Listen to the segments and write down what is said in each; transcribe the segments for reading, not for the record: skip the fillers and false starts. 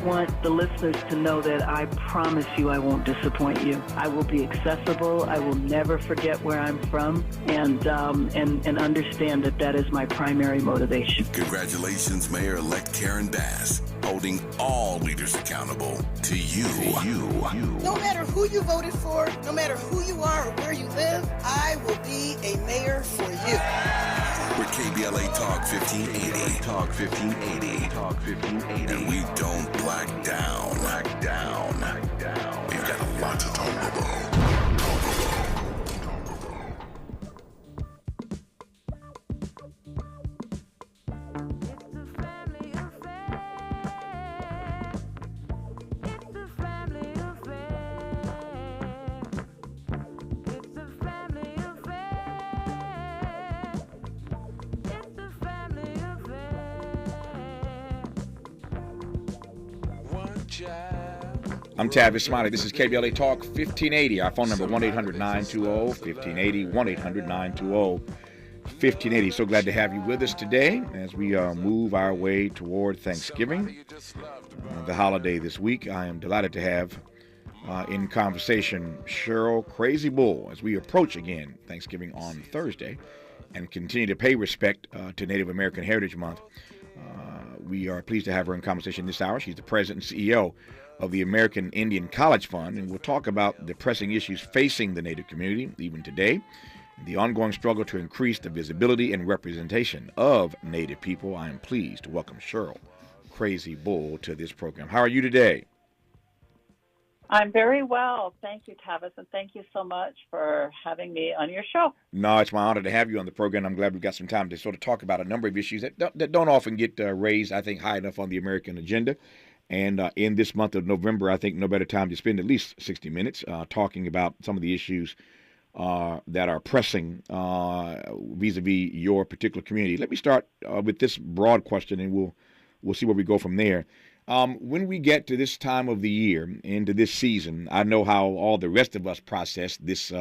want the listeners to know that I promise you I won't disappoint you. I will be accessible. I will never forget where I'm from, and understand that that is my primary motivation. Congratulations, Mayor-elect Karen Bass, holding all leaders accountable to you. No matter who you voted for, no matter who you are or where you live, I will be a mayor for you. We're KBLA Talk 1580. Talk 1580. And we don't black down. We've got a lot to talk about. I'm Tavis Smiley. This is KBLA Talk 1580. Our phone number 1-800-920-1580, 1-800-920-1580. So glad to have you with us today as we move our way toward Thanksgiving, the holiday this week. I am delighted to have in conversation Cheryl Crazy Bull as we approach again Thanksgiving on Thursday and continue to pay respect to Native American Heritage Month. We are pleased to have her in conversation this hour. She's the president and CEO of the American Indian College Fund, and we'll talk about the pressing issues facing the Native community even today, and the ongoing struggle to increase the visibility and representation of Native people. I am pleased to welcome Cheryl Crazy Bull to this program. How are you today? I'm very well. Thank you, Tavis, and thank you so much for having me on your show. No, it's my honor to have you on the program. I'm glad we've got some time to sort of talk about a number of issues that don't often get raised, I think, high enough on the American agenda. And in this month of November, I think no better time to spend at least 60 minutes talking about some of the issues that are pressing vis-a-vis your particular community. Let me start with this broad question, and we'll see where we go from there. When we get to this time of the year, into this season, I know how all the rest of us process this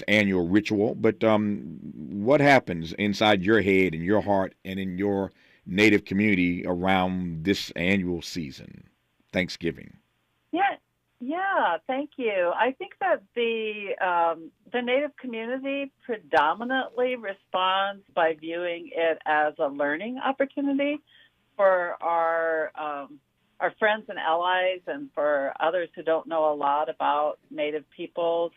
annual ritual, but what happens inside your head and your heart and in your Native community around this annual season, Thanksgiving? Yeah, thank you. I think that the Native community predominantly responds by viewing it as a learning opportunity for our friends and allies, and for others who don't know a lot about Native peoples.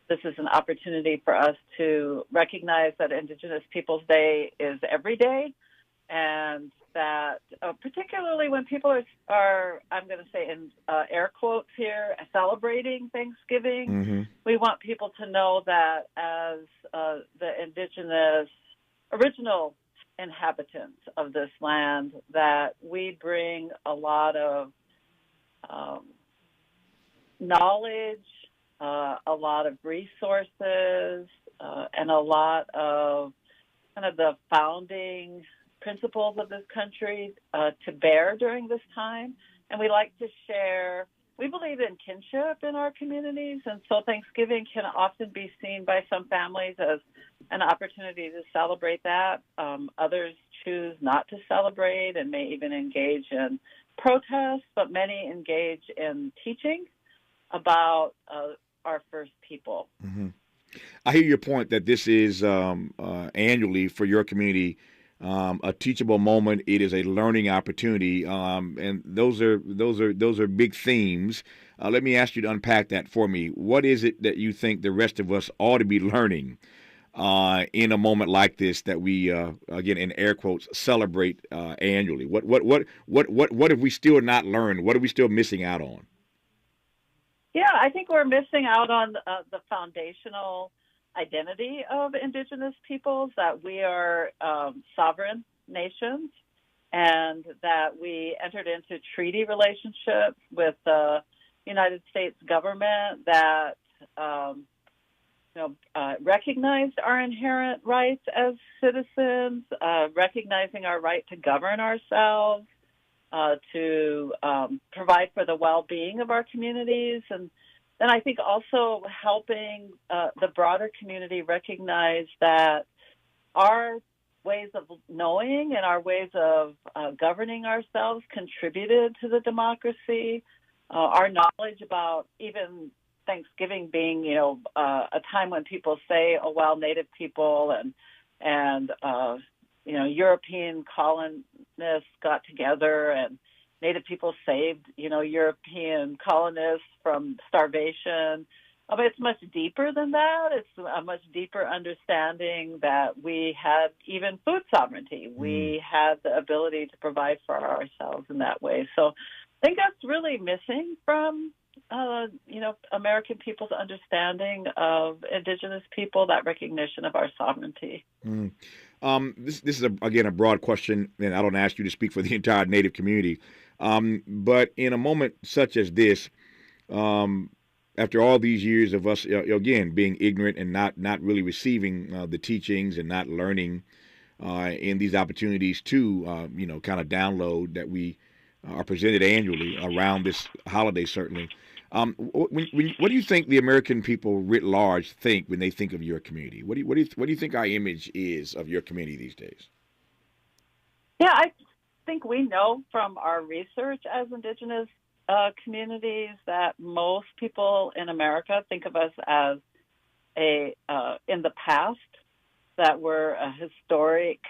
This is an opportunity for us to recognize that Indigenous Peoples Day is every day, and that particularly when people are I'm going to say in air quotes here, celebrating Thanksgiving, we want people to know that as the Indigenous original inhabitants of this land, that we bring a lot of knowledge, a lot of resources, and a lot of kind of the founding principles of this country to bear during this time. And we like to share, we believe in kinship in our communities, and so Thanksgiving can often be seen by some families as an opportunity to celebrate that. Others choose not to celebrate and may even engage in protests, but many engage in teaching about our First People. I hear your point that this is annually for your community a teachable moment. It is a learning opportunity, and those are big themes. Let me ask you to unpack that for me. What is it that you think the rest of us ought to be learning in a moment like this that we again in air quotes celebrate annually? What have we still not learned? What are we still missing out on? Yeah, I think we're missing out on the foundational identity of Indigenous peoples, that we are sovereign nations, and that we entered into treaty relationships with the United States government that recognized our inherent rights as citizens, recognizing our right to govern ourselves, to provide for the well-being of our communities, and then I think also helping the broader community recognize that our ways of knowing and our ways of governing ourselves contributed to the democracy. Our knowledge about even Thanksgiving being, a time when people say, "Oh, well, Native people and European colonists got together and Native people saved, European colonists from starvation." It's much deeper than that. It's a much deeper understanding that we had even food sovereignty. We had the ability to provide for ourselves in that way. So I think that's really missing from, American people's understanding of Indigenous people, that recognition of our sovereignty. This is, again, a broad question, and I don't ask you to speak for the entire Native community. But in a moment such as this, after all these years of us, again, being ignorant and not really receiving the teachings and not learning in these opportunities to, kind of download that we are presented annually around this holiday, certainly. What do you think the American people writ large think when they think of your community? What do you think our image is of your community these days? Yeah, I think we know from our research as Indigenous communities that most people in America think of us as in the past, that we're a historic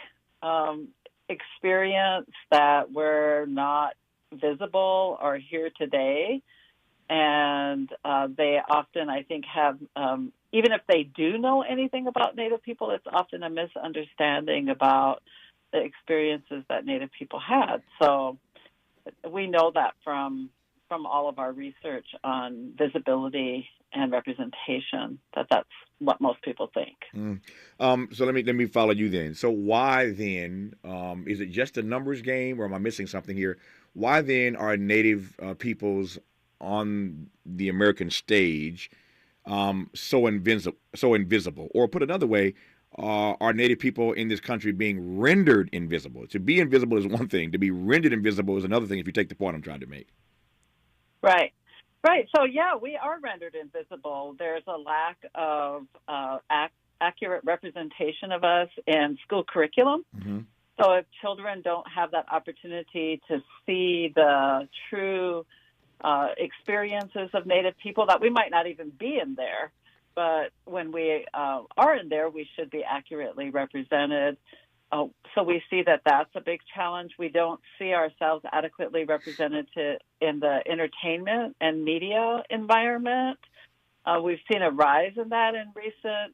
experience, that we're not visible or here today. And they often, I think, have, even if they do know anything about Native people, it's often a misunderstanding about the experiences that Native people had. So we know that from all of our research on visibility and representation, that's what most people think. So let me follow you then. So why then, is it just a numbers game, or am I missing something here? Why then are Native peoples on the American stage so invisible? Or put another way, are Native people in this country being rendered invisible? To be invisible is one thing. To be rendered invisible is another thing, if you take the point I'm trying to make. Right. So, yeah, we are rendered invisible. There's a lack of accurate representation of us in school curriculum. Mm-hmm. So if children don't have that opportunity to see the true experiences of Native people, that we might not even be in there, but when we are in there, we should be accurately represented. So we see that that's a big challenge. We don't see ourselves adequately represented in the entertainment and media environment. We've seen a rise in that in recent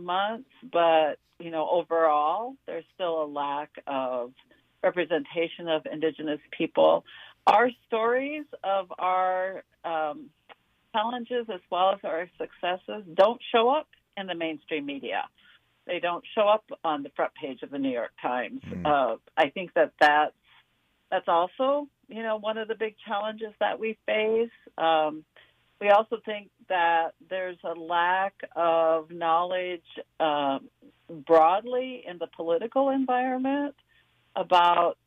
months, but overall, there's still a lack of representation of Indigenous people. Our stories of our challenges as well as our successes don't show up in the mainstream media. They don't show up on the front page of the New York Times. I think that's also, one of the big challenges that we face. We also think that there's a lack of knowledge broadly in the political environment about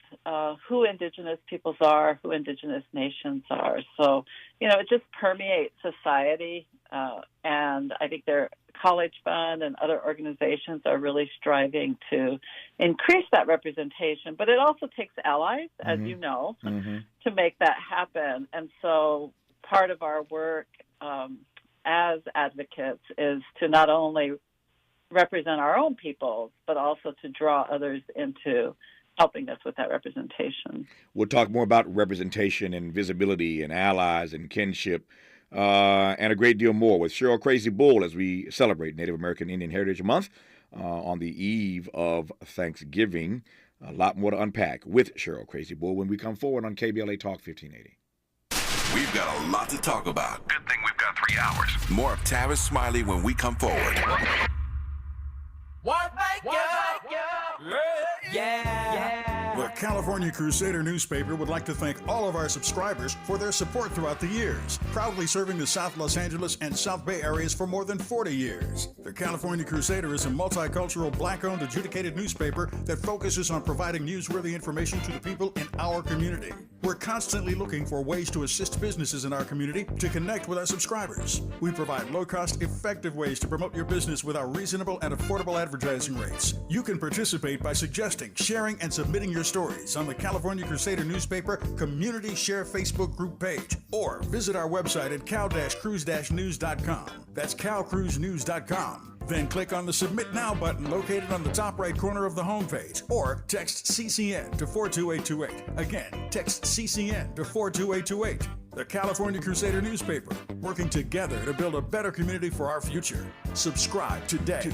who Indigenous peoples are, who Indigenous nations are. So, it just permeates society. And I think their College Fund and other organizations are really striving to increase that representation. But it also takes allies, as you know, to make that happen. And so part of our work as advocates is to not only represent our own peoples, but also to draw others into helping us with that representation. We'll talk more about representation and visibility and allies and kinship and a great deal more with Cheryl Crazy Bull as we celebrate Native American Indian Heritage Month on the eve of Thanksgiving. A lot more to unpack with Cheryl Crazy Bull when we come forward on KBLA Talk 1580. We've got a lot to talk about. Good thing we've got 3 hours. More of Tavis Smiley when we come forward. The California Crusader newspaper would like to thank all of our subscribers for their support throughout the years, proudly serving the South Los Angeles and South Bay areas for more than 40 years. The California Crusader is a multicultural, black-owned, adjudicated newspaper that focuses on providing newsworthy information to the people in our community. We're constantly looking for ways to assist businesses in our community to connect with our subscribers. We provide low-cost, effective ways to promote your business with our reasonable and affordable advertising rates. You can participate by suggesting, sharing, and submitting your stories on the California Crusader newspaper Community Share Facebook group page, or visit our website at cal-cruise-news.com. That's calcruisenews.com. Then click on the Submit Now button located on the top right corner of the homepage, or text CCN to 42828. Again, text CCN to 42828. The California Crusader newspaper, working together to build a better community for our future. Subscribe today.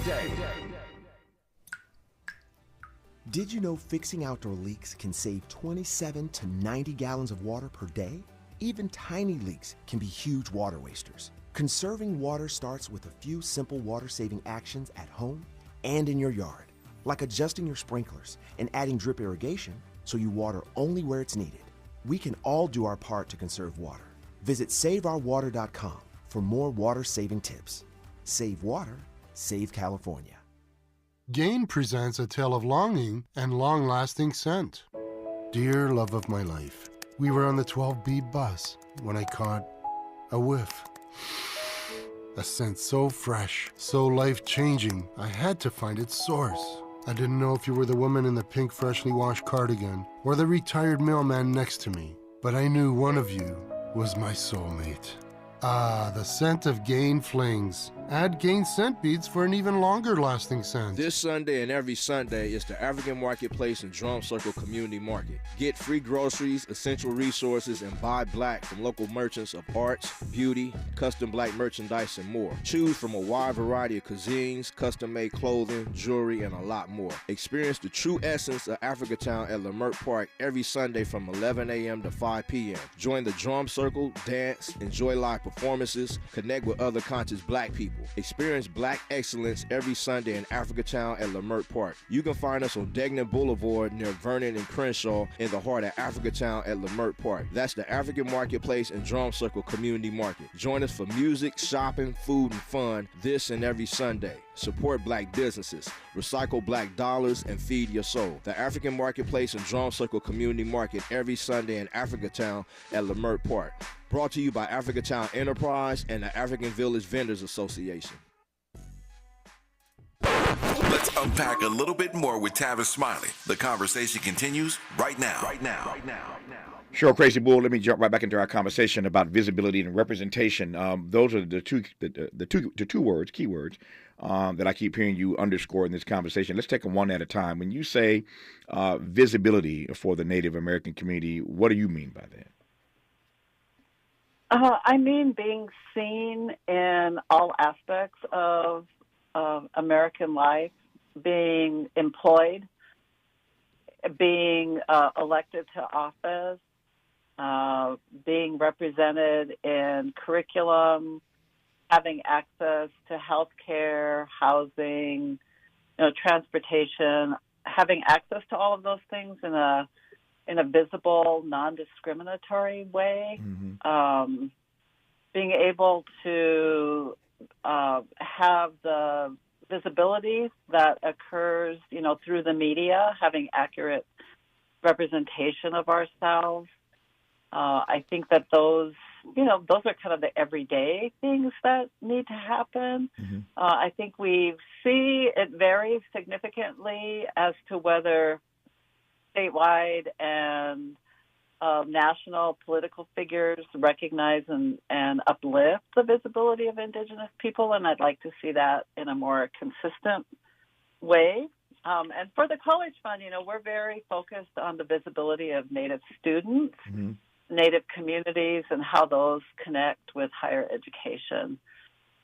Did you know fixing outdoor leaks can save 27 to 90 gallons of water per day? Even tiny leaks can be huge water wasters. Conserving water starts with a few simple water-saving actions at home and in your yard, like adjusting your sprinklers and adding drip irrigation so you water only where it's needed. We can all do our part to conserve water. Visit SaveOurWater.com for more water-saving tips. Save water, save California. Gain presents a tale of longing and long-lasting scent. Dear love of my life, we were on the 12B bus when I caught a whiff. A scent so fresh, so life-changing, I had to find its source. I didn't know if you were the woman in the pink freshly washed cardigan or the retired mailman next to me, but I knew one of you was my soulmate. Ah, the scent of Gain Flings. Add Gain scent beads for an even longer lasting scent. This Sunday and every Sunday is the African Marketplace and Drum Circle Community Market. Get free groceries, essential resources, and buy black from local merchants of arts, beauty, custom black merchandise, and more. Choose from a wide variety of cuisines, custom-made clothing, jewelry, and a lot more. Experience the true essence of Africatown at Leimert Park every Sunday from 11 a.m. to 5 p.m. Join the Drum Circle, dance, enjoy live performances, connect with other conscious black people. Experience black excellence every Sunday in Africatown at Leimert Park. You can find us on Degnan Boulevard near Vernon and Crenshaw in the heart of Africatown at Leimert Park. That's the African Marketplace and Drum Circle Community Market. Join us for music, shopping, food, and fun this and every Sunday. Support black businesses, recycle black dollars, and feed your soul. The African Marketplace and Drum Circle Community Market every Sunday in Africatown at Leimert Park. Brought to you by Africatown Enterprise and the African Village Vendors Association. Let's unpack a little bit more with Tavis Smiley. The conversation continues right now. Sure, Crazy Bull. Let me jump right back into our conversation about visibility and representation. Those are the two keywords that I keep hearing you underscore in this conversation. Let's take them one at a time. When you say visibility for the Native American community, what do you mean by that? I mean being seen in all aspects of American life, being employed, being elected to office, being represented in curriculum, having access to health care, housing, transportation, having access to all of those things in a visible, non-discriminatory way, being able to have the visibility that occurs, through the media, having accurate representation of ourselves. I think that those are kind of the everyday things that need to happen. I think we see it vary significantly as to whether statewide and national political figures recognize and uplift the visibility of Indigenous people, and I'd like to see that in a more consistent way. And for the College Fund, we're very focused on the visibility of Native students, Native communities, and how those connect with higher education.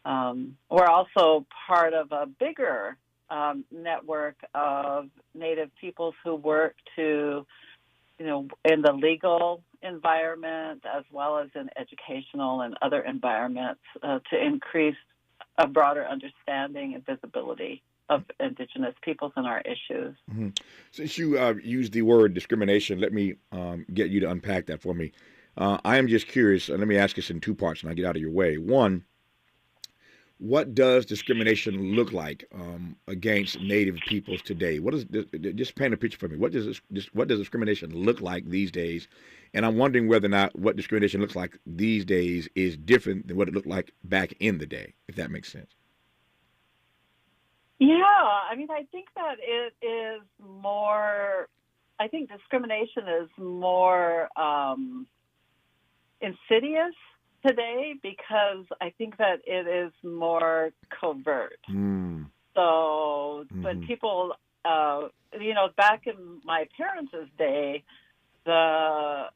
We're also part of a bigger network of Native peoples who work to, in the legal environment as well as in educational and other environments to increase a broader understanding and visibility of Indigenous peoples and our issues. Since you used the word discrimination, let me get you to unpack that for me. I am just curious, and let me ask this in two parts and I'll get out of your way. One, what does discrimination look like against Native peoples today? What is just paint a picture for me? What does discrimination look like these days? And I'm wondering whether or not what discrimination looks like these days is different than what it looked like back in the day, if that makes sense. Yeah, I mean, I think that it is more. I think discrimination is more insidious today because I think that it is more covert. So when people, back in my parents' day, the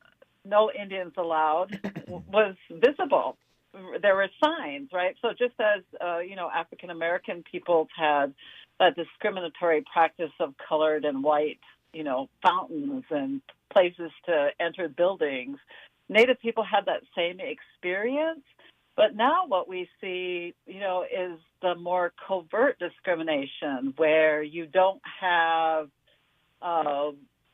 no Indians allowed was visible. There were signs, right? So just as, African American peoples had a discriminatory practice of colored and white, fountains and places to enter buildings, Native people had that same experience. But now what we see, is the more covert discrimination where you don't have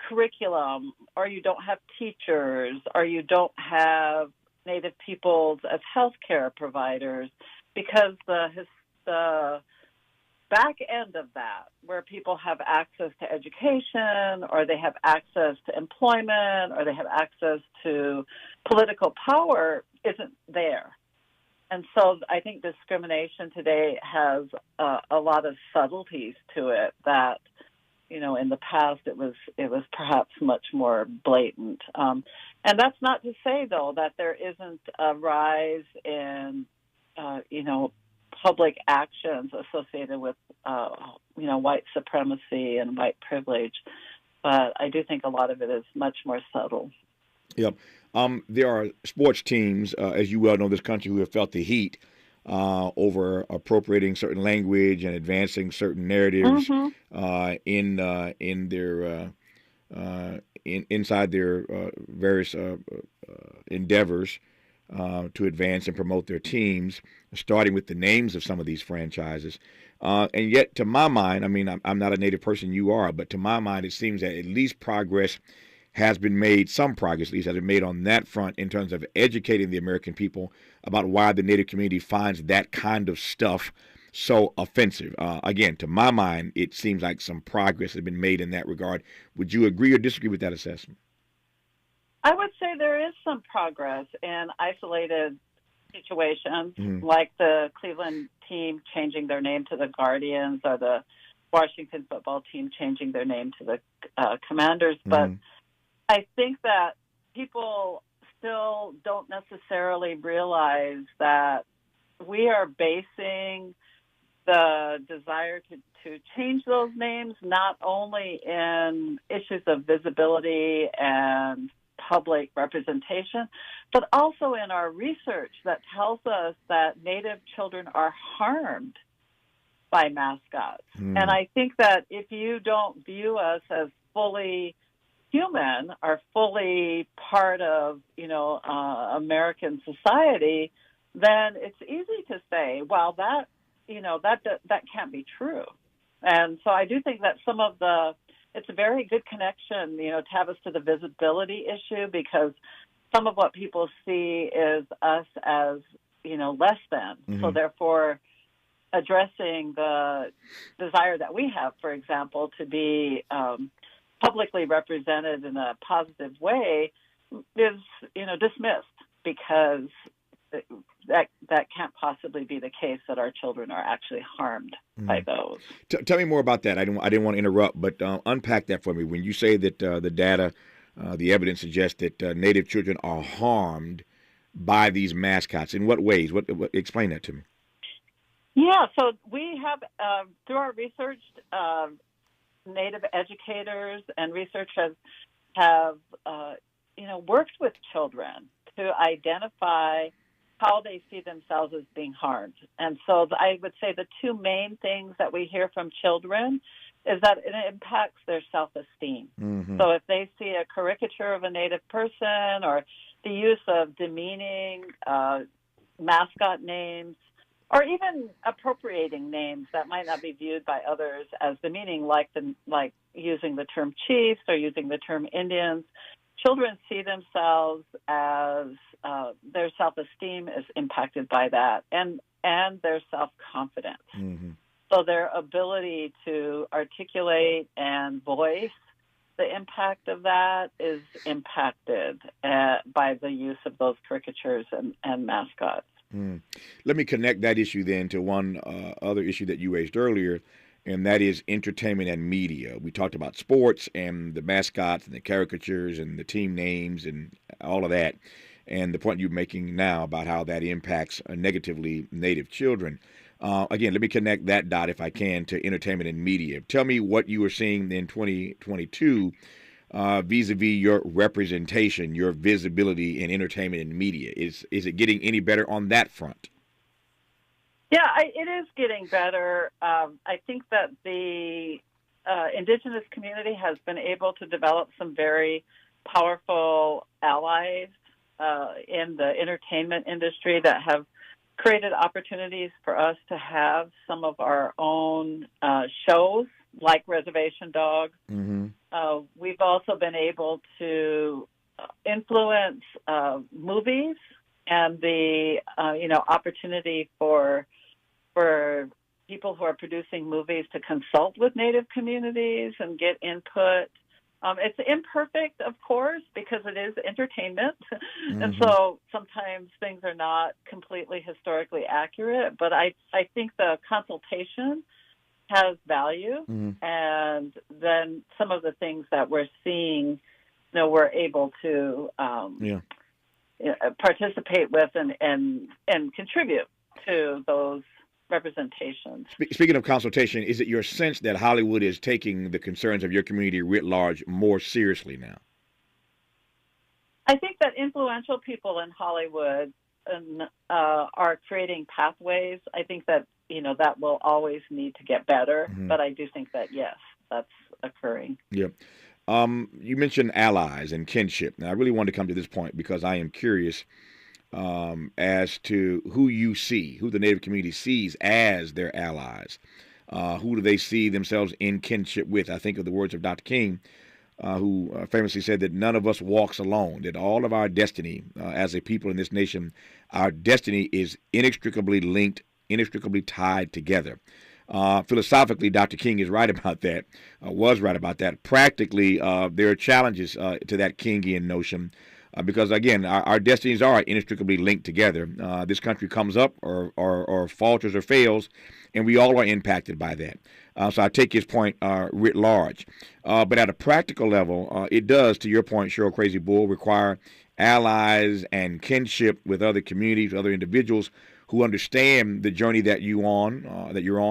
curriculum, or you don't have teachers, or you don't have Native peoples as healthcare providers, because the back end of that, where people have access to education, or they have access to employment, or they have access to political power, isn't there. And so I think discrimination today has a lot of subtleties to it that, in the past it was perhaps much more blatant. And that's not to say, though, that there isn't a rise in, public actions associated with, white supremacy and white privilege. But I do think a lot of it is much more subtle. Yep. There are sports teams, as you well know, this country who have felt the heat over appropriating certain language and advancing certain narratives inside their various endeavors to advance and promote their teams, starting with the names of some of these franchises. And yet, to my mind, I mean, I'm not a Native person, you are, but to my mind, it seems that at least progress has been made, some progress at least has been made on that front in terms of educating the American people about why the Native community finds that kind of stuff so offensive. Again, to my mind, it seems like some progress has been made in that regard. Would you agree or disagree with that assessment? I would say there is some progress in isolated situations, like the Cleveland team changing their name to the Guardians, or the Washington football team changing their name to the Commanders. But I think that people still don't necessarily realize that we are basing the desire to change those names not only in issues of visibility and public representation, but also in our research that tells us that Native children are harmed by mascots. And I think that if you don't view us as fully human or fully part of, American society, then it's easy to say, well, that can't be true. And so I do think that it's a very good connection, Tavis, to the visibility issue, because some of what people see is us as, less than. So therefore, addressing the desire that we have, for example, to be publicly represented in a positive way is, dismissed, because that can't possibly be the case, that our children are actually harmed by those. Tell me more about that. I didn't want to interrupt, but unpack that for me. When you say that the data, the evidence suggests that Native children are harmed by these mascots, in what ways? What explain that to me. Yeah, so we have, through our research, Native educators and researchers have worked with children to identify how they see themselves as being harmed. And so I would say the two main things that we hear from children is that it impacts their self-esteem. So if they see a caricature of a Native person, or the use of demeaning mascot names, or even appropriating names that might not be viewed by others as demeaning, like using the term chiefs or using the term Indians, children see themselves as their self-esteem is impacted by that, and their self-confidence. Mm-hmm. So their ability to articulate and voice the impact of that is impacted by the use of those caricatures and mascots. Mm. Let me connect that issue then to one other issue that you raised earlier, and that is entertainment and media. We talked about sports and the mascots and the caricatures and the team names and all of that, and the point you're making now about how that impacts negatively Native children. Again, let me connect that dot, if I can, to entertainment and media. Tell me what you were seeing in 2022 vis-a-vis your representation, your visibility in entertainment and media. Is it getting any better on that front? Yeah, it is getting better. I think that the indigenous community has been able to develop some very powerful allies in the entertainment industry that have created opportunities for us to have some of our own shows, like Reservation Dogs. Mm-hmm. We've also been able to influence movies and the opportunity for people who are producing movies to consult with Native communities and get input. It's imperfect, of course, because it is entertainment. Mm-hmm. And so sometimes things are not completely historically accurate. But I think the consultation has value. Mm-hmm. And then some of the things that we're seeing, we're able to participate with and contribute to those representations. Speaking of consultation, is it your sense that Hollywood is taking the concerns of your community writ large more seriously now? I think that influential people in Hollywood are creating pathways. I think that, that will always need to get better, mm-hmm. but I do think that, yes, that's occurring. Yeah. You mentioned allies and kinship. Now, I really want to come to this point because I am curious as to who you see, who the Native community sees as their allies. Who do they see themselves in kinship with? I think of the words of Dr. King, who famously said that none of us walks alone, that all of our destiny as a people in this nation, our destiny is inextricably linked, inextricably tied together. Philosophically, Dr. King is right about that, was right about that. Practically, there are challenges to that Kingian notion. Because, again, our destinies are inextricably linked together. This country comes up or falters or fails, and we all are impacted by that. So I take his point writ large. But at a practical level, it does, to your point, Cheryl Crazy Bull, require allies and kinship with other communities, other individuals who understand the journey that you're on,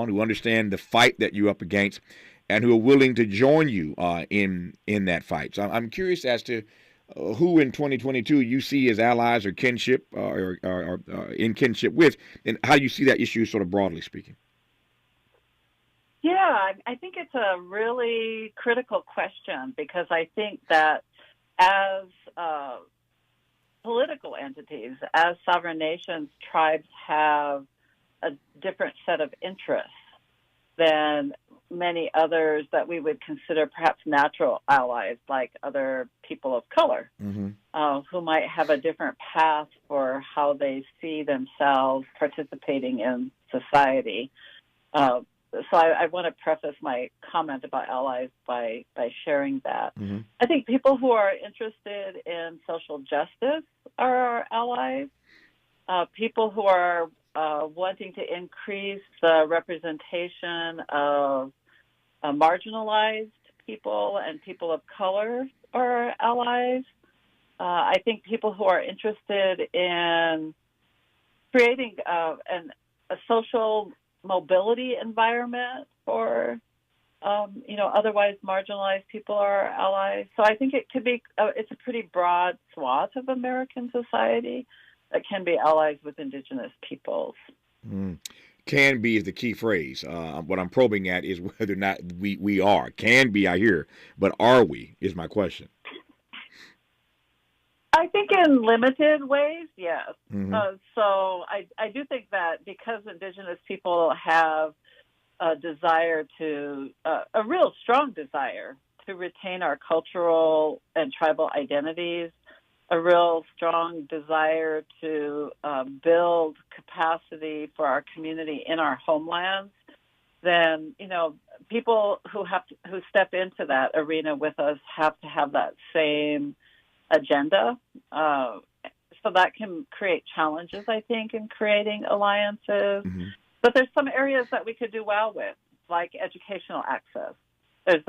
who understand the fight that you're up against, and who are willing to join you in that fight. So I'm curious as to who in 2022 you see as allies or kinship or in kinship with, and how you see that issue sort of broadly speaking. Yeah, I think it's a really critical question because I think that as political entities, as sovereign nations, tribes have a different set of interests than many others that we would consider perhaps natural allies, like other people of color, mm-hmm. Who might have a different path for how they see themselves participating in society. So I want to preface my comment about allies by sharing that. Mm-hmm. I think people who are interested in social justice are our allies. People who are wanting to increase the representation of marginalized people and people of color are allies. I think people who are interested in creating a social mobility environment for otherwise marginalized people are allies. So I think it could be it's a pretty broad swath of American society that can be allies with indigenous peoples. Mm. Can be is the key phrase. What I'm probing at is whether or not we are. Can be, I hear, but are we is my question. I think in limited ways, yes. Mm-hmm. So I do think that because indigenous people have a desire a real strong desire to retain our cultural and tribal identities, a real strong desire to build capacity for our community in our homelands, then, people who step into that arena with us have to have that same agenda. So that can create challenges, I think, in creating alliances. Mm-hmm. But there's some areas that we could do well with, like educational access. There's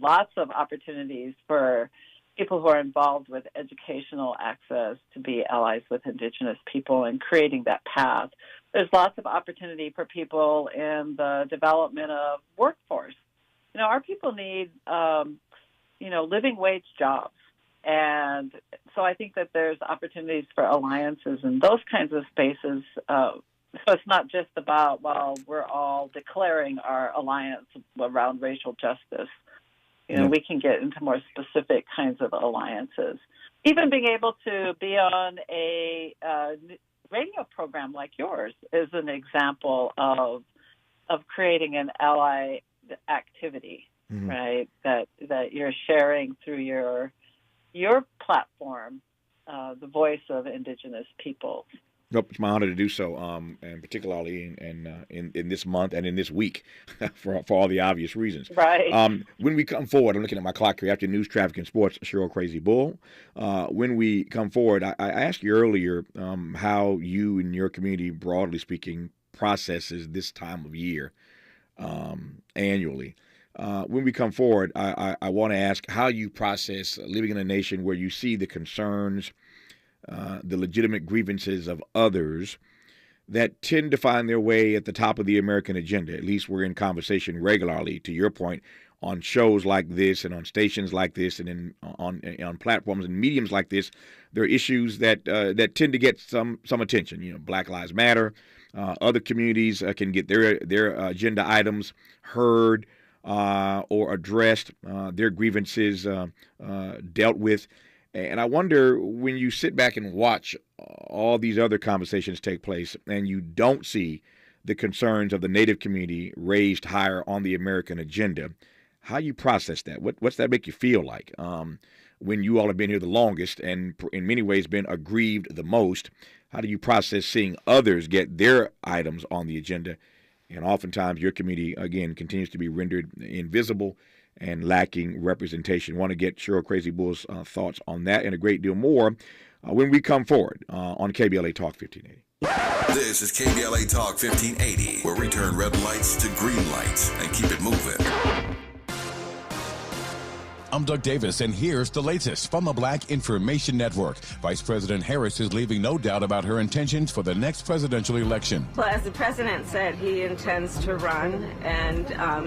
lots of opportunities for people who are involved with educational access to be allies with Indigenous people and creating that path. There's lots of opportunity for people in the development of workforce. Our people need, living wage jobs. And so I think that there's opportunities for alliances in those kinds of spaces. So it's not just about, we're all declaring our alliance around racial justice. We can get into more specific kinds of alliances. Even being able to be on a radio program like yours is an example of creating an ally activity, mm-hmm. right? That you're sharing through your platform, the voice of Indigenous peoples. Nope, it's my honor to do so, and particularly in this month and in this week, for all the obvious reasons. Right. When we come forward, I'm looking at my clock here after news, traffic, and sports. Cheryl Crazy Bull. When we come forward, I asked you earlier how you and your community, broadly speaking, processes this time of year annually. When we come forward, I want to ask how you process living in a nation where you see the concerns, the legitimate grievances of others that tend to find their way at the top of the American agenda. At least we're in conversation regularly, to your point, on shows like this and on stations like this and on platforms and mediums like this. There are issues that tend to get some attention. Black Lives Matter. Other communities can get their agenda items heard or addressed, their grievances dealt with. And I wonder, when you sit back and watch all these other conversations take place and you don't see the concerns of the Native community raised higher on the American agenda, how you process that? What's that make you feel like? When you all have been here the longest and in many ways been aggrieved the most, how do you process seeing others get their items on the agenda? And oftentimes your community, again, continues to be rendered invisible and lacking representation. Want to get Cheryl Crazy Bull's thoughts on that and a great deal more when we come forward on KBLA Talk 1580. This is KBLA Talk 1580, where we turn red lights to green lights and keep it moving. I'm Doug Davis, and here's the latest from the Black Information Network. Vice President Harris is leaving no doubt about her intentions for the next presidential election. Well, as the president said, he intends to run, and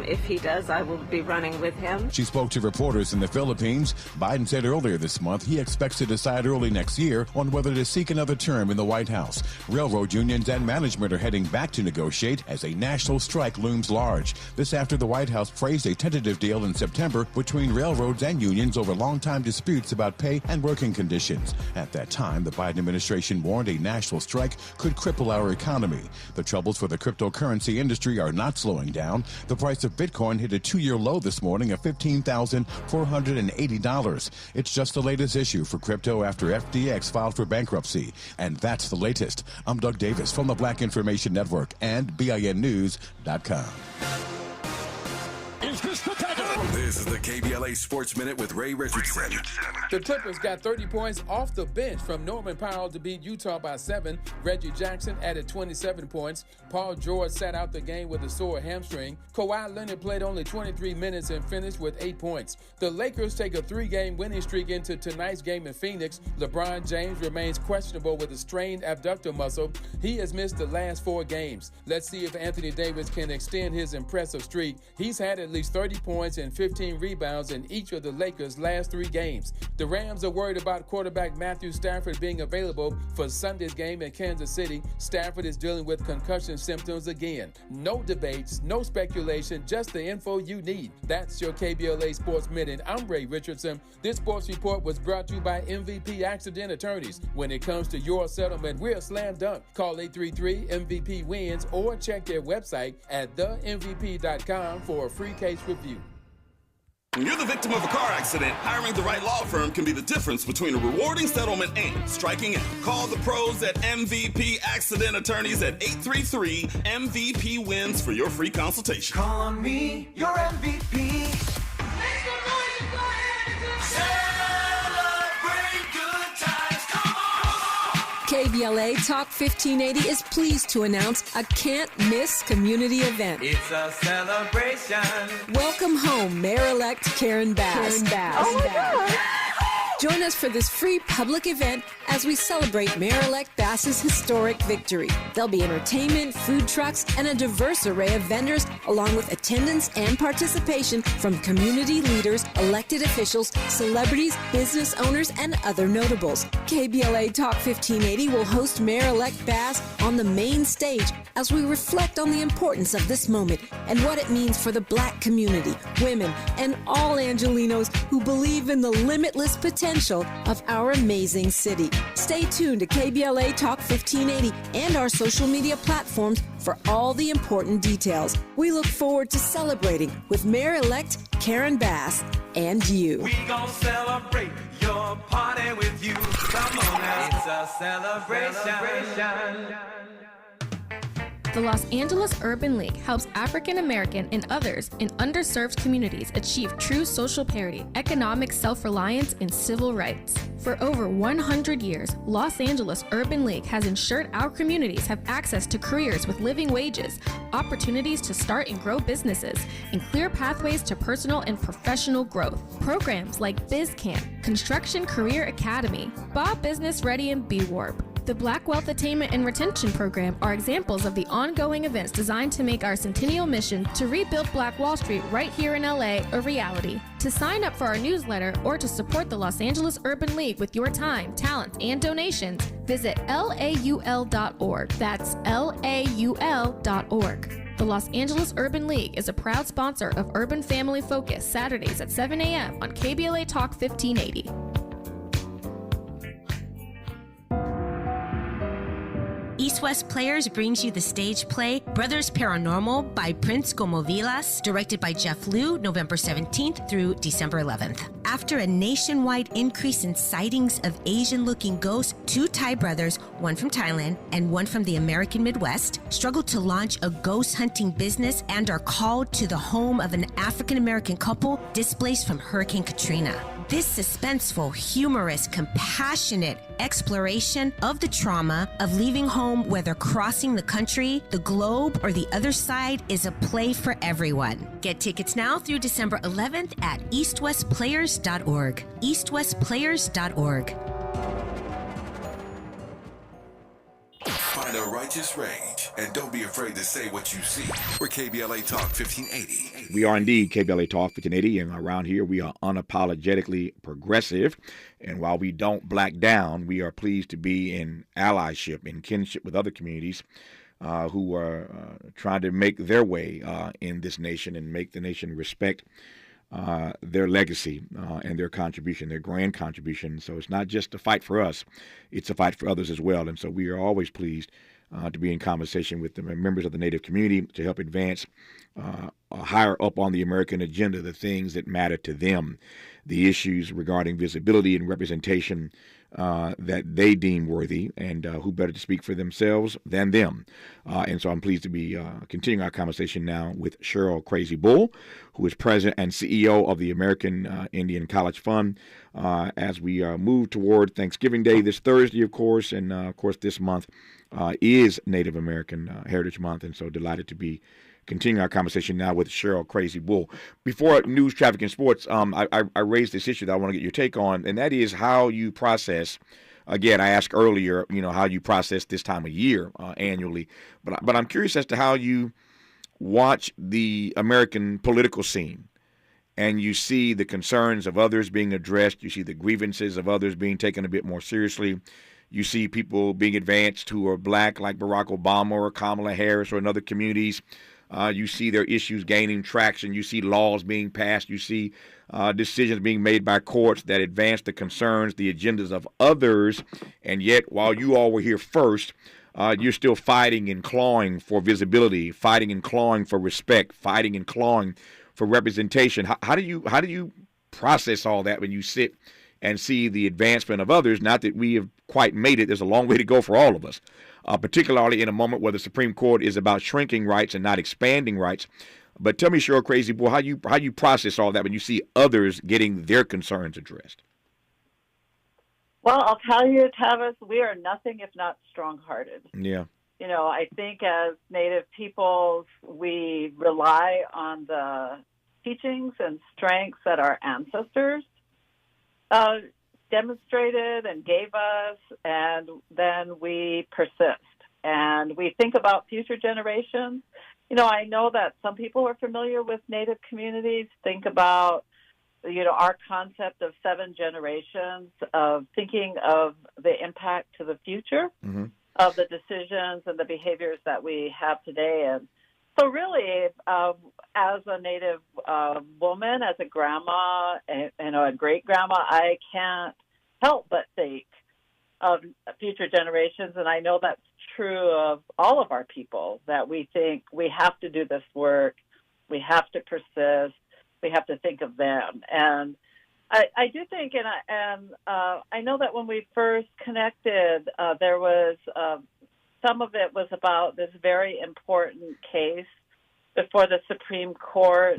if he does, I will be running with him. She spoke to reporters in the Philippines. Biden said earlier this month he expects to decide early next year on whether to seek another term in the White House. Railroad unions and management are heading back to negotiate as a national strike looms large. This after the White House praised a tentative deal in September between railroads and unions over long-time disputes about pay and working conditions. At that time, the Biden administration warned a national strike could cripple our economy. The troubles for the cryptocurrency industry are not slowing down. The price of Bitcoin hit a 2-year low this morning of $15,480. It's just the latest issue for crypto after FTX filed for bankruptcy. And that's the latest. I'm Doug Davis from the Black Information Network and BINnews.com. This is the KBLA Sports Minute with Ray Richardson. The Clippers got 30 points off the bench from Norman Powell to beat Utah by 7. Reggie Jackson added 27 points. Paul George sat out the game with a sore hamstring. Kawhi Leonard played only 23 minutes and finished with 8 points. The Lakers take a 3-game winning streak into tonight's game in Phoenix. LeBron James remains questionable with a strained abductor muscle. He has missed the last 4 games. Let's see if Anthony Davis can extend his impressive streak. He's had at least 30 points and 15 rebounds in each of the Lakers' last 3 games. The Rams are worried about quarterback Matthew Stafford being available for Sunday's game in Kansas City. Stafford is dealing with concussion symptoms again. No debates, no speculation, just the info you need. That's your KBLA Sports Minute. I'm Ray Richardson. This sports report was brought to you by MVP Accident Attorneys. When it comes to your settlement, we're a slam dunk. Call 833-MVP-WINS or check their website at themvp.com for a free case review. When you're the victim of a car accident, hiring the right law firm can be the difference between a rewarding settlement and striking out. Call the pros at MVP Accident Attorneys at 833-MVP-WINS for your free consultation. Call on me, your MVP. KBLA Talk 1580 is pleased to announce a can't-miss community event. It's a celebration. Welcome home, Mayor-elect Karen Bass. Oh my God. Join us for this free public event as we celebrate Mayor-elect Bass's historic victory. There'll be entertainment, food trucks, and a diverse array of vendors, along with attendance and participation from community leaders, elected officials, celebrities, business owners, and other notables. KBLA Talk 1580 will host Mayor-elect Bass on the main stage as we reflect on the importance of this moment and what it means for the Black community, women, and all Angelinos who believe in the limitless potential of our amazing city. Stay tuned to KBLA Talk 1580 and our social media platforms for all the important details. We look forward to celebrating with Mayor-elect Karen Bass and you. We gon' celebrate your party with you. Come on now, it's a celebration. The Los Angeles Urban League helps African American and others in underserved communities achieve true social parity, economic self-reliance, and civil rights. For over 100 years, Los Angeles Urban League has ensured our communities have access to careers with living wages, opportunities to start and grow businesses, and clear pathways to personal and professional growth. Programs like BizCamp, Construction Career Academy, Bob Business Ready, and B-Warp. The Black Wealth Attainment and Retention Program are examples of the ongoing events designed to make our centennial mission to rebuild Black Wall Street right here in LA a reality. To sign up for our newsletter or to support the Los Angeles Urban League with your time, talent, and donations, visit laul.org. That's laul.org. The Los Angeles Urban League is a proud sponsor of Urban Family Focus, Saturdays at 7 a.m. on KBLA Talk 1580. East West Players brings you the stage play Brothers Paranormal by Prince Gomovilas, directed by Jeff Liu, November 17th through December 11th. After a nationwide increase in sightings of Asian-looking ghosts, two Thai brothers, one from Thailand and one from the American Midwest, struggle to launch a ghost hunting business and are called to the home of an African-American couple displaced from Hurricane Katrina. This suspenseful, humorous, compassionate exploration of the trauma of leaving home, whether crossing the country, the globe, or the other side, is a play for everyone. Get tickets now through December 11th at eastwestplayers.org. eastwestplayers.org. Find a righteous rage and don't be afraid to say what you see. We're KBLA Talk 1580. We are indeed KBLA Talk 1580, and around here we are unapologetically progressive. And while we don't black down, we are pleased to be in allyship, in kinship with other communities who are trying to make their way in this nation and make the nation respect their legacy and their contribution, their grand contribution. So it's not just a fight for us, it's a fight for others as well. And so we are always pleased to be in conversation with the members of the Native community to help advance higher up on the American agenda the things that matter to them, the issues regarding visibility and representation that they deem worthy, and who better to speak for themselves than them. And so I'm pleased to be continuing our conversation now with Cheryl Crazy Bull, who is president and CEO of the American Indian College Fund, as we move toward Thanksgiving Day this Thursday, of course, and of course this month is Native American Heritage Month, and so delighted to be continuing our conversation now with Cheryl Crazy Bull. Before news, traffic, and sports, I raised this issue that I want to get your take on, and that is how you process. Again, I asked earlier, how you process this time of year annually, but I'm curious as to how you watch the American political scene, and you see the concerns of others being addressed. You see the grievances of others being taken a bit more seriously. You see people being advanced who are black, like Barack Obama or Kamala Harris, or in other communities. You see their issues gaining traction. You see laws being passed. You see decisions being made by courts that advance the concerns, the agendas of others. And yet, while you all were here first, you're still fighting and clawing for visibility, fighting and clawing for respect, fighting and clawing for representation. How do you process all that when you sit and see the advancement of others? Not that we have quite made it. There's a long way to go for all of us, particularly in a moment where the Supreme Court is about shrinking rights and not expanding rights. But tell me, Cheryl Crazy Bull, how you process all that when you see others getting their concerns addressed? Well, I'll tell you, Tavis, we are nothing if not strong-hearted. Yeah. You know, I think as Native peoples, we rely on the teachings and strengths that our ancestors demonstrated and gave us, and then we persist. And we think about future generations. You know, I know that some people are familiar with Native communities. Think about, you know, our concept of 7 generations of thinking of the impact to the future of the decisions and the behaviors that we have today. And so really, as a Native woman, as a grandma, and a great-grandma, I can't help but think of future generations. And I know that's true of all of our people, that we think we have to do this work, we have to persist, we have to think of them. And I do think, and I know that when we first connected, there was some of it was about this very important case before the Supreme Court,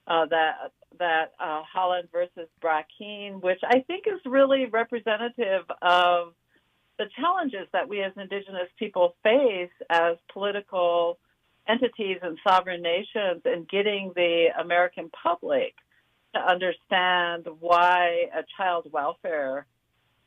that Holland versus Brackeen, which I think is really representative of the challenges that we as Indigenous people face as political entities and sovereign nations, and getting the American public to understand why a child welfare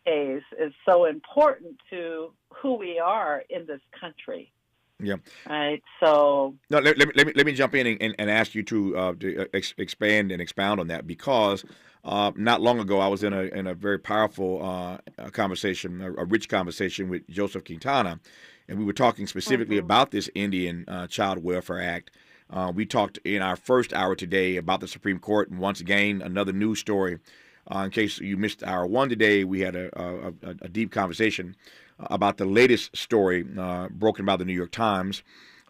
case is so important to who we are in this country. Yeah. Right. So no, let me jump in and ask you to expand and expound on that, because not long ago I was in a very powerful conversation, a rich conversation with Joseph Quintana, and we were talking specifically about this Indian Child Welfare Act. We talked in our first hour today about the Supreme Court, and once again another news story. In case you missed hour 1 today, we had a deep conversation about the latest story broken by the New York Times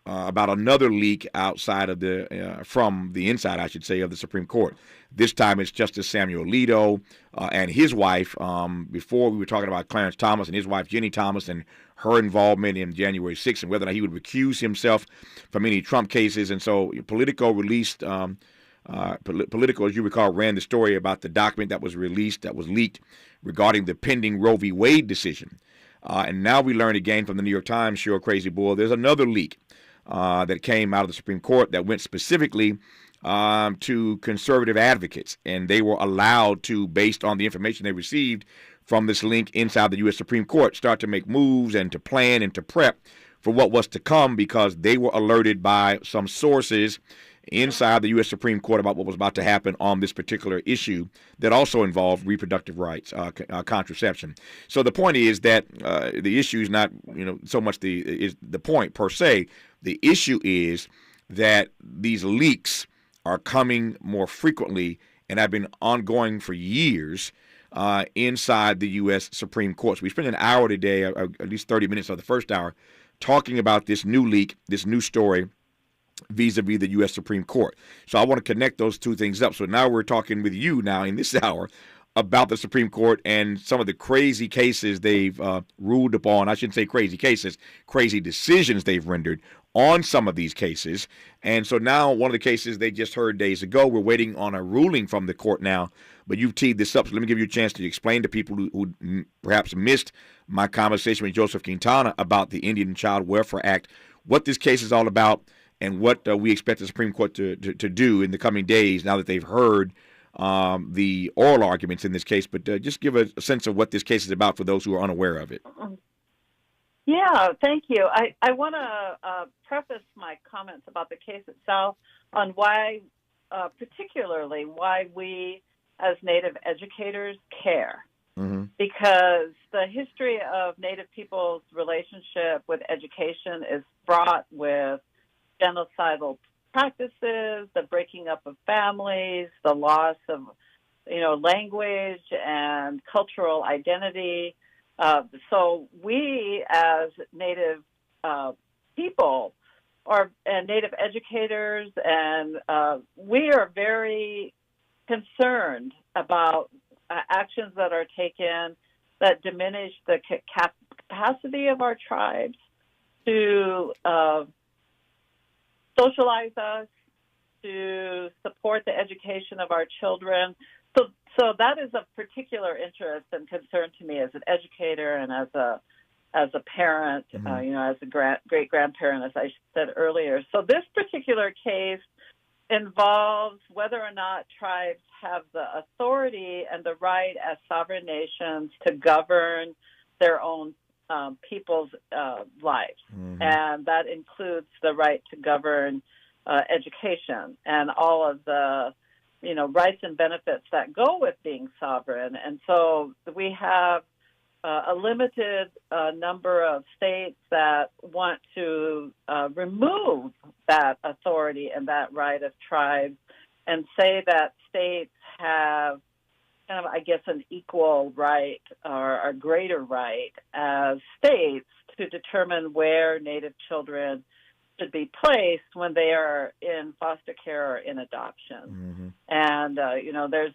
about another leak outside of from the inside, I should say, of the Supreme Court. This time it's Justice Samuel Alito and his wife. Before we were talking about Clarence Thomas and his wife Jenny Thomas and her involvement in January 6th and whether or not he would recuse himself from any Trump cases. And so Politico released, Politico, as you recall, ran the story about the document that was released, that was leaked regarding the pending Roe v. Wade decision. And now we learned again from the New York Times, Cheryl Crazy Bull, there's another leak that came out of the Supreme Court that went specifically to conservative advocates. And they were allowed to, based on the information they received from this link inside the U.S. Supreme Court, start to make moves and to plan and to prep for what was to come, because they were alerted by some sources inside the U.S. Supreme Court about what was about to happen on this particular issue that also involved reproductive rights, contraception. So the point is that the issue is not, so much the point per se. The issue is that these leaks are coming more frequently and have been ongoing for years inside the U.S. Supreme Court. So we spent an hour today, at least 30 minutes of the first hour, talking about this new leak, this new story, vis-a-vis the U.S. Supreme Court. So I want to connect those two things up. So now we're talking with you now in this hour about the Supreme Court and some of the crazy cases they've ruled upon. I shouldn't say crazy cases, crazy decisions they've rendered on some of these cases. And so now one of the cases they just heard days ago, we're waiting on a ruling from the court now, but you've teed this up. So let me give you a chance to explain to people who perhaps missed my conversation with Joseph Quintana about the Indian Child Welfare Act, what this case is all about, and what we expect the Supreme Court to do in the coming days now that they've heard the oral arguments in this case. But just give a sense of what this case is about for those who are unaware of it. Yeah, thank you. I want to preface my comments about the case itself on why, particularly why we as Native educators care. Mm-hmm. Because the history of Native people's relationship with education is fraught with genocidal practices, the breaking up of families, the loss of, language and cultural identity. So we as Native people and Native educators, and we are very concerned about actions that are taken that diminish the capacity of our tribes to socialize us, to support the education of our children. So that is of particular interest and concern to me as an educator and as a parent, as a great grandparent, as I said earlier. So this particular case involves whether or not tribes have the authority and the right as sovereign nations to govern their own people's lives. And that includes the right to govern education and all of the rights and benefits that go with being sovereign. And so we have a limited number of states that want to remove that authority and that right of tribes and say that states have kind of, I guess, an equal right or a greater right as states to determine where Native children should be placed when they are in foster care or in adoption. And, there's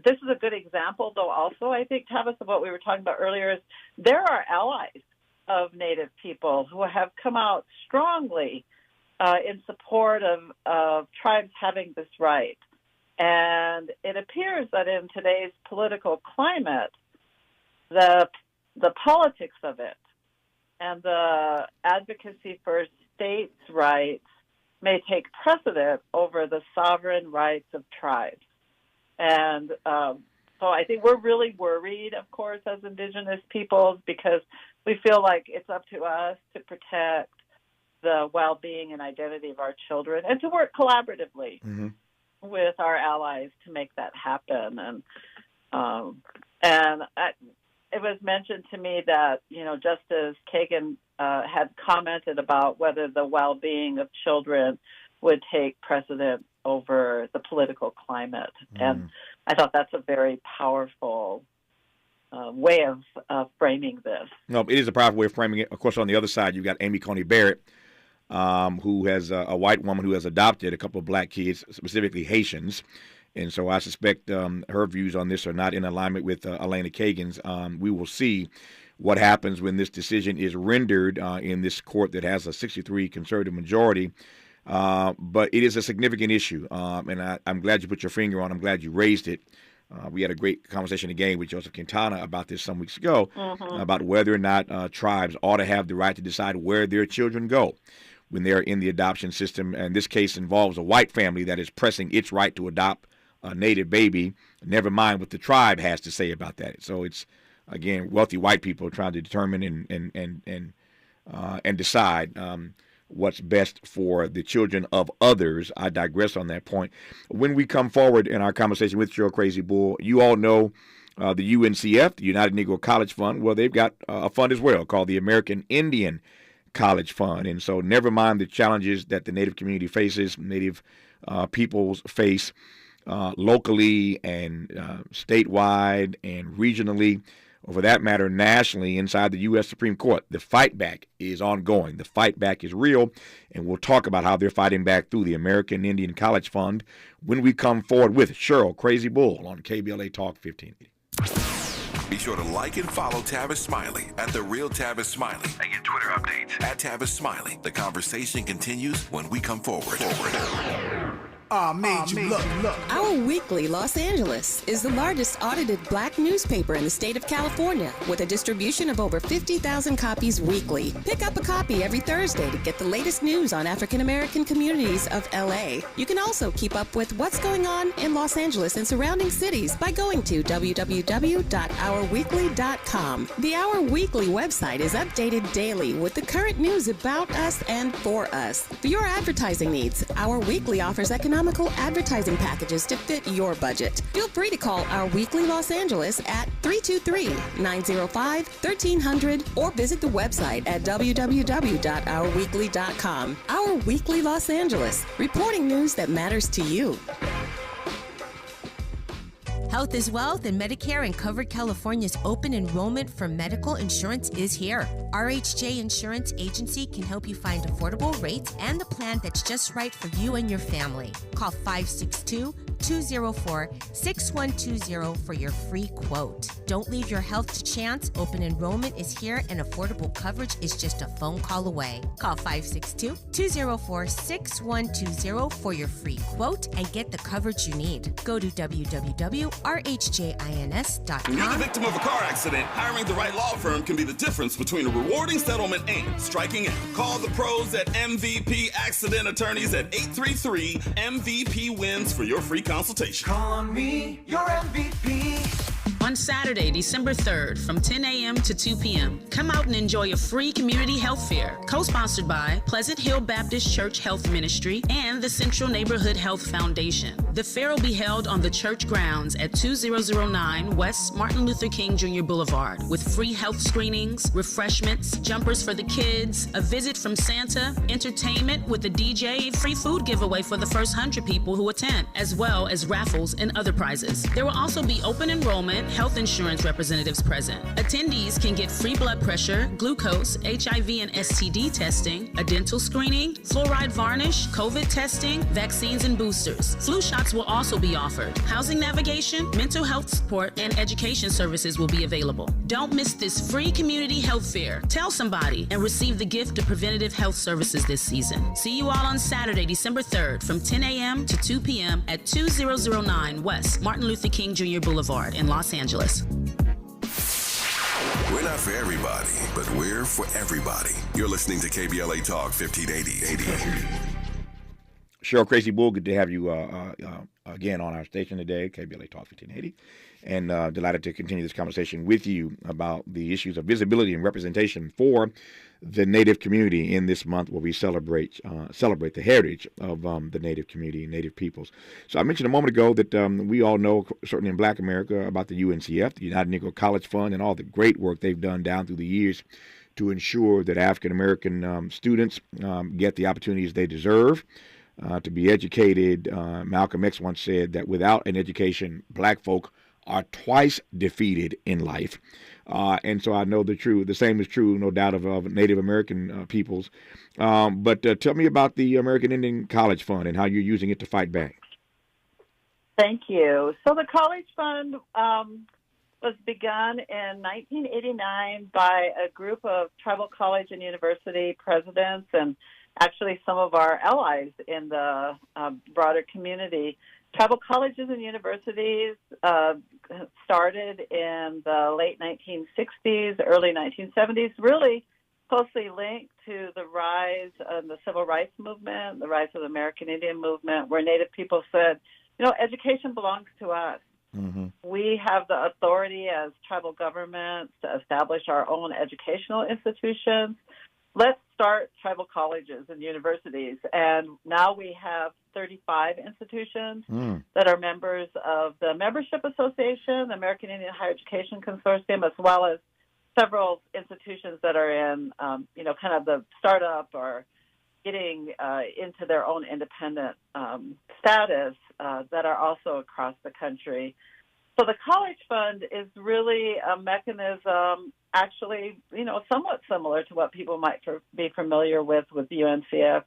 this is a good example, though, also, I think, Tavis, of what we were talking about earlier, is there are allies of Native people who have come out strongly in support of tribes having this right. And it appears that in today's political climate, the politics of it and the advocacy for states' rights may take precedent over the sovereign rights of tribes. And so I think we're really worried, of course, as Indigenous peoples, because we feel like it's up to us to protect the well-being and identity of our children and to work collaboratively with our allies to make that happen. And it was mentioned to me that, Justice Kagan had commented about whether the well-being of children would take precedent over the political climate. And I thought that's a very powerful way of framing this. No, it is a powerful way of framing it. Of course, on the other side, you've got Amy Coney Barrett, who has a white woman who has adopted a couple of black kids, specifically Haitians. And so I suspect her views on this are not in alignment with Elena Kagan's. We will see what happens when this decision is rendered in this court that has a 63 conservative majority. But it is a significant issue, and I'm glad you put your finger on it. I'm glad you raised it. We had a great conversation again with Joseph Quintana about this some weeks ago, about whether or not tribes ought to have the right to decide where their children go when they're in the adoption system. And this case involves a white family that is pressing its right to adopt a Native baby, never mind what the tribe has to say about that. So it's, again, wealthy white people trying to determine and decide what's best for the children of others. I digress on that point. When we come forward in our conversation with Cheryl Crazy Bull, you all know the UNCF, the United Negro College Fund. Well, they've got a fund as well called the American Indian College Fund. And so never mind the challenges that the Native community faces, Native peoples face locally and statewide and regionally, or for that matter, nationally inside the U.S. Supreme Court. The fight back is ongoing. The fight back is real, and we'll talk about how they're fighting back through the American Indian College Fund when we come forward with Cheryl Crazy Bull on KBLA Talk 1580. Be sure to like and follow Tavis Smiley at The Real Tavis Smiley and get Twitter updates at Tavis Smiley. The conversation continues when we come forward. Our Weekly Los Angeles is the largest audited black newspaper in the state of California, with a distribution of over 50,000 copies weekly. Pick up a copy every Thursday to get the latest news on African American communities of LA. You can also keep up with what's going on in Los Angeles and surrounding cities by going to www.ourweekly.com. The Our Weekly website is updated daily with the current news about us and for us. For your advertising needs, Our Weekly offers economical advertising packages to fit your budget. Feel free to call Our Weekly Los Angeles at 323-905-1300 or visit the website at www.ourweekly.com. Our Weekly Los Angeles, reporting news that matters to you. Health is Wealth and Medicare and Covered California's open enrollment for medical insurance is here. RHJ Insurance Agency can help you find affordable rates and the plan that's just right for you and your family. Call 562-204-6120 for your free quote. Don't leave your health to chance. Open enrollment is here and affordable coverage is just a phone call away. Call 562-204-6120 for your free quote and get the coverage you need. Go to www.rhjins.com. When you're the victim of a car accident, hiring the right law firm can be the difference between a rewarding settlement and striking out. Call the pros at MVP Accident Attorneys at 833-MVP-WINS for your free consultation. Call on me, your MVP. On Saturday, December 3rd, from 10 a.m. to 2 p.m., come out and enjoy a free community health fair, co-sponsored by Pleasant Hill Baptist Church Health Ministry and the Central Neighborhood Health Foundation. The fair will be held on the church grounds at 2009 West Martin Luther King Jr. Boulevard, with free health screenings, refreshments, jumpers for the kids, a visit from Santa, entertainment with a DJ, free food giveaway for the first 100 people who attend, as well as raffles and other prizes. There will also be open enrollment health insurance representatives present. Attendees can get free blood pressure, glucose, HIV and STD testing, a dental screening, fluoride varnish, COVID testing, vaccines and boosters. Flu shots will also be offered. Housing navigation, mental health support, and education services will be available. Don't miss this free community health fair. Tell somebody and receive the gift of preventative health services this season. See you all on Saturday, December 3rd from 10 a.m. to 2 p.m. at 2009 West Martin Luther King Jr. Boulevard in Los Angeles. We're not for everybody, but we're for everybody. You're listening to KBLA Talk 1580. Cheryl Crazy Bull, good to have you again on our station today, KBLA Talk 1580. And delighted to continue this conversation with you about the issues of visibility and representation for the Native community in this month where we celebrate the heritage of the Native community and Native peoples. So I mentioned a moment ago that we all know, certainly in Black America, about the UNCF, the United Negro College Fund, and all the great work they've done down through the years to ensure that African American students get the opportunities they deserve to be educated. Malcolm X once said that without an education, Black folk are twice defeated in life. And so I know the same is true, no doubt, of Native American peoples. But tell me about the American Indian College Fund and how you're using it to fight back. Thank you. So the College Fund was begun in 1989 by a group of tribal college and university presidents and actually some of our allies in the broader community. Tribal colleges and universities started in the late 1960s, early 1970s, really closely linked to the rise of the civil rights movement, the rise of the American Indian movement, where Native people said, education belongs to us. Mm-hmm. We have the authority as tribal governments to establish our own educational institutions. Let's start tribal colleges and universities. And now we have 35 institutions that are members of the Membership Association, the American Indian Higher Education Consortium, as well as several institutions that are in, kind of the startup or getting into their own independent status that are also across the country. So the College Fund is really a mechanism, actually, somewhat similar to what people might be familiar with UNCF,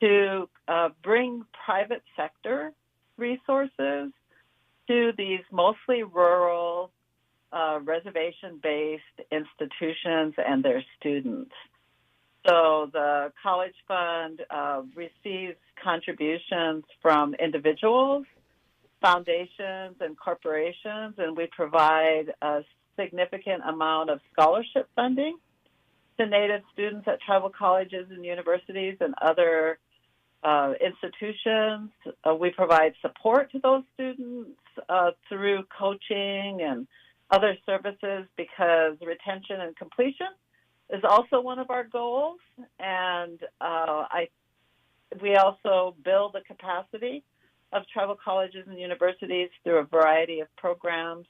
to bring private sector resources to these mostly rural, reservation-based institutions and their students. So the College Fund receives contributions from individuals, foundations, and corporations, and we provide a significant amount of scholarship funding to Native students at tribal colleges and universities and other institutions. We provide support to those students through coaching and other services because retention and completion is also one of our goals. And we also build the capacity of tribal colleges and universities through a variety of programs,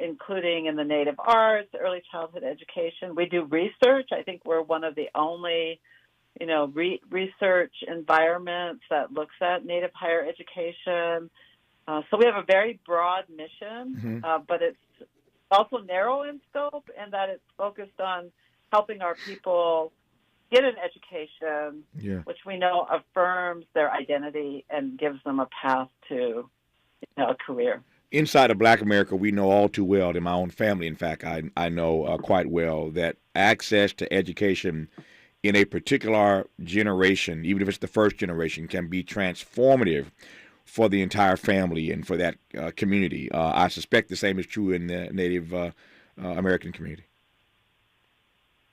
including in the Native arts, early childhood education. We do research. I think we're one of the only, research environments that looks at Native higher education. So we have a very broad mission, but it's also narrow in scope in that it's focused on helping our people get an education, which we know affirms their identity and gives them a path to a career. Inside of Black America, we know all too well, in my own family, in fact, I know quite well, that access to education in a particular generation, even if it's the first generation, can be transformative for the entire family and for that community. I suspect the same is true in the Native American community.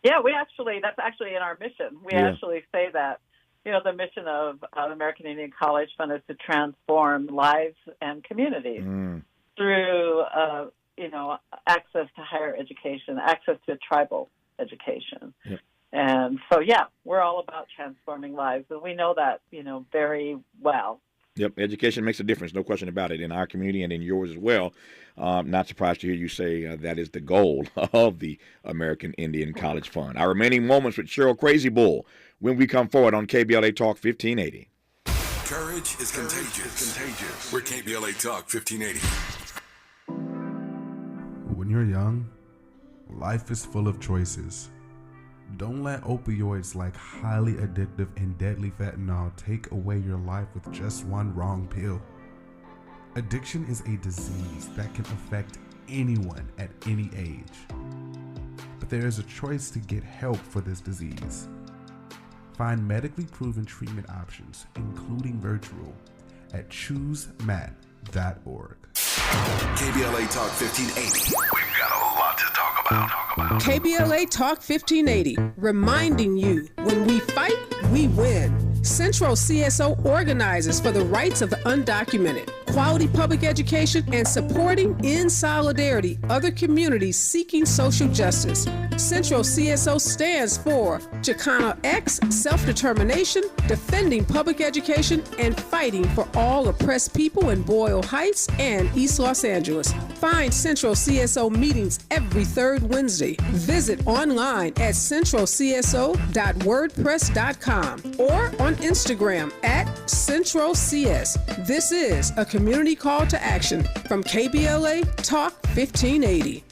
Yeah, that's actually in our mission. We actually say that, the mission of the American Indian College Fund is to transform lives and communities through, access to higher education, access to tribal education. Yep. And so, we're all about transforming lives, and we know that, very well. Yep, education makes a difference, no question about it, in our community and in yours as well. Not surprised to hear you say that is the goal of the American Indian College Fund. Our remaining moments with Cheryl Crazy Bull when we come forward on KBLA Talk 1580. Courage is contagious. We're KBLA Talk 1580. When you're young, life is full of choices. Don't let opioids like highly addictive and deadly fentanyl take away your life with just one wrong pill. Addiction is a disease that can affect anyone at any age. But there is a choice to get help for this disease. Find medically proven treatment options, including virtual, at choosemat.org. KBLA Talk 1580. We've got a lot to talk about. KBLA Talk 1580, reminding you, when we fight, we win. Central CSO organizes for the rights of the undocumented, quality public education, and supporting in solidarity other communities seeking social justice. Central CSO stands for Chicana X, self-determination, defending public education, and fighting for all oppressed people in Boyle Heights and East Los Angeles. Find Central CSO meetings every third Wednesday. Visit online at centralcso.wordpress.com or on Instagram at CentralCS. This is a community call to action from KBLA Talk 1580.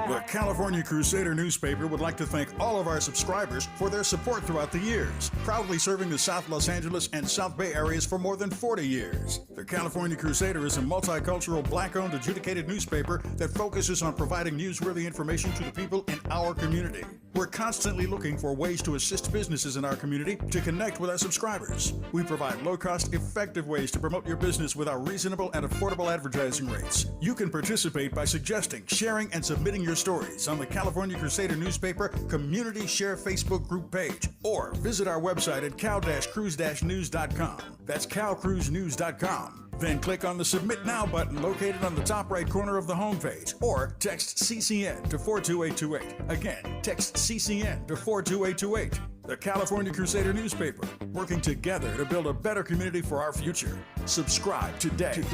The California Crusader newspaper would like to thank all of our subscribers for their support throughout the years, proudly serving the South Los Angeles and South Bay areas for more than 40 years. The California Crusader is a multicultural, Black-owned, adjudicated newspaper that focuses on providing newsworthy information to the people in our community. We're constantly looking for ways to assist businesses in our community to connect with our subscribers. We provide low-cost, effective ways to promote your business with our reasonable and affordable advertising rates. You can participate by suggesting, sharing, and submitting your stories on the California Crusader newspaper Community Share Facebook group page, or visit our website at cal-cruise-news.com. That's calcruisenews.com. Then click on the Submit Now button located on the top right corner of the homepage, or text CCN to 42828. Again, text CCN to 42828. The California Crusader newspaper, working together to build a better community for our future. Subscribe today.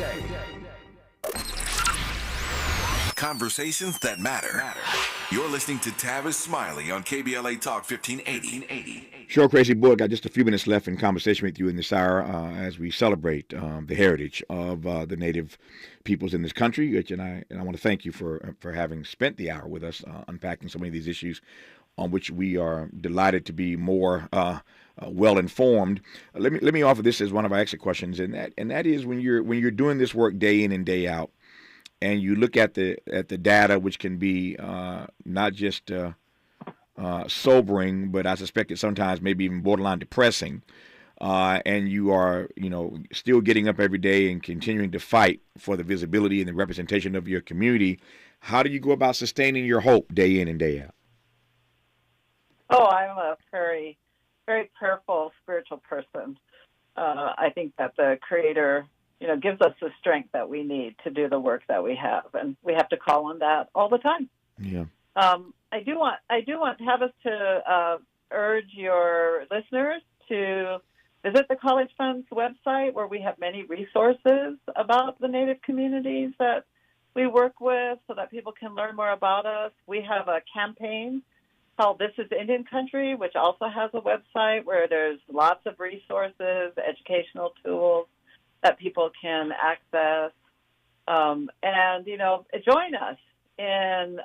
Conversations that matter. You're listening to Tavis Smiley on KBLA Talk 1580. Cheryl Crazy Bull, got just a few minutes left in conversation with you in this hour as we celebrate the heritage of the Native peoples in this country. And I want to thank you for having spent the hour with us unpacking so many of these issues on which we are delighted to be more well informed. Let me offer this as one of our exit questions, and that is when you're doing this work day in and day out, and you look at the data, which can be not just sobering, but I suspect it sometimes maybe even borderline depressing. And you are, still getting up every day and continuing to fight for the visibility and the representation of your community. How do you go about sustaining your hope day in and day out? Oh, I'm a very, very prayerful spiritual person. I think that the Creator, gives us the strength that we need to do the work that we have, and we have to call on that all the time. Yeah. I do want Tavis to urge your listeners to visit the College Fund's website, where we have many resources about the Native communities that we work with, so that people can learn more about us. We have a campaign called This is Indian Country, which also has a website where there's lots of resources, educational tools that people can access. And, join us in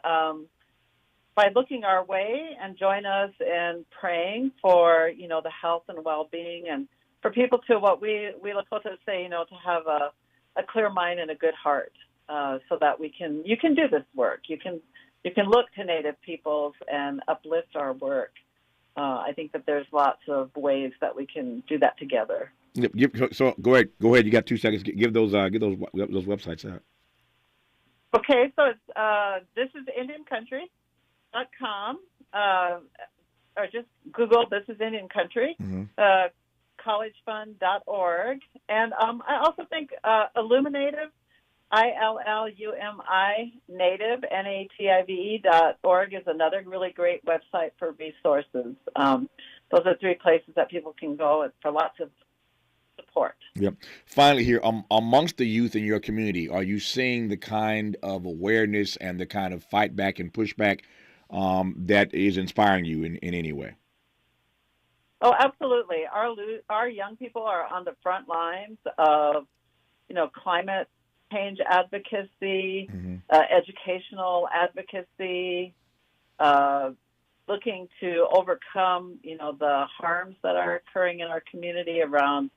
by looking our way, and join us in praying for, the health and well-being, and for people to, what we Lakota say, to have a clear mind and a good heart, so that you can do this work. You can look to Native peoples and uplift our work. I think that there's lots of ways that we can do that together. So go ahead. You got 2 seconds. Give those websites out. Okay, so it's thisisindiancountry.com, or just Google This is Indian Country, collegefund.org, and I also think Illuminative, ILLUMI Native NATIVE.org is another really great website for resources. Those are 3 places that people can go for lots of support. Yep. Finally, here amongst the youth in your community, are you seeing the kind of awareness and the kind of fight back and pushback that is inspiring you in any way? Oh, absolutely. Our young people are on the front lines of, climate change advocacy, educational advocacy, looking to overcome, the harms that are occurring in our community around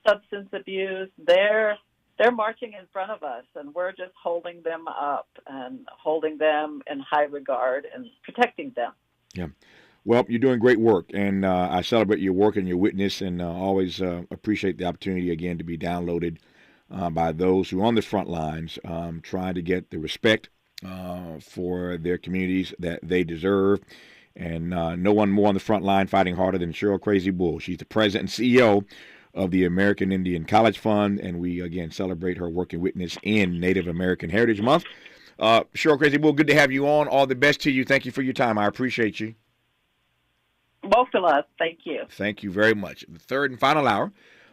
substance abuse. They're marching in front of us, and we're just holding them up and holding them in high regard and protecting them. Yeah. Well, you're doing great work, and I celebrate your work and your witness, and always appreciate the opportunity again to be downloaded by those who are on the front lines, trying to get the respect for their communities that they deserve. And no one more on the front line fighting harder than Cheryl Crazy Bull. She's the president and CEO of the American Indian College Fund, and we, again, celebrate her work and witness in Native American Heritage Month. Cheryl Crazy Bull, good to have you on. All the best to you. Thank you for your time. I appreciate you. Both of us. Thank you. Thank you very much. The third and final hour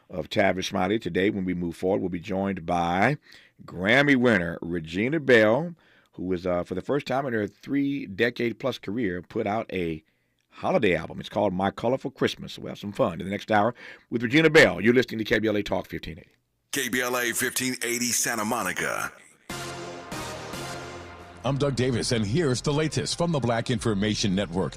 of Tavis Smiley today, when we move forward, we'll be joined by Grammy winner Regina Bell, who is, for the first time in her 3-decade-plus career, put out a holiday album. It's called My Colorful Christmas. We'll have some fun in the next hour with Regina Bell. You're listening to KBLA Talk 1580. KBLA 1580 Santa Monica. I'm Doug Davis, and here's the latest from the Black Information Network.